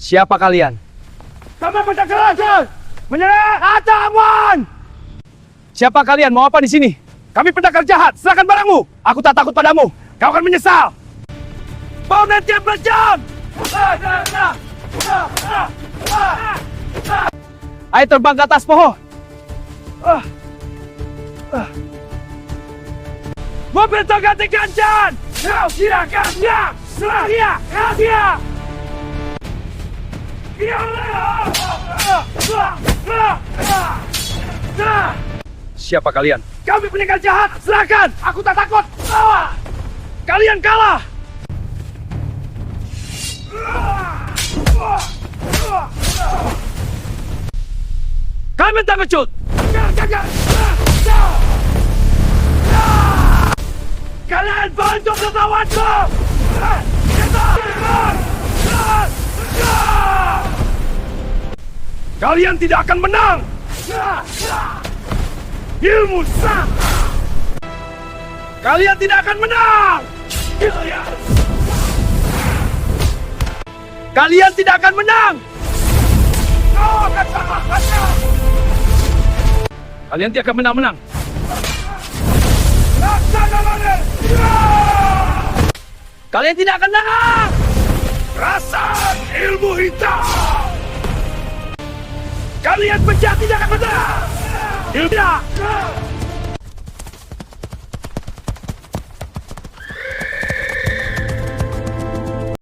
Siapa kalian? Kami pencaksilat! Menyerah! Ataman! Siapa kalian? Mau apa di sini? Kami pendekar jahat! Serahkan barangmu! Aku tak takut padamu! Kau akan menyesal! Bau nanti berjam! Ayo terbang ke atas pohon. Mobil ganti gancan! Kau silakan dia! Serah dia! Kau dia! Siapa kalian? Kami pendekar jahat! Serahkan! Aku tak takut! Kalian kalah! Kami tak kecut! Kalian bantu lawanku! Kalian tidak akan menang! Ilmu sah! Kalian tidak akan menang! Kalian tidak akan menang! Kau akan kalah! Kalian tidak akan menang-menang! Kalian tidak akan menang! Rasa ilmu hitam! Kalian penjahat tidak akan menang! Ilmu hitam!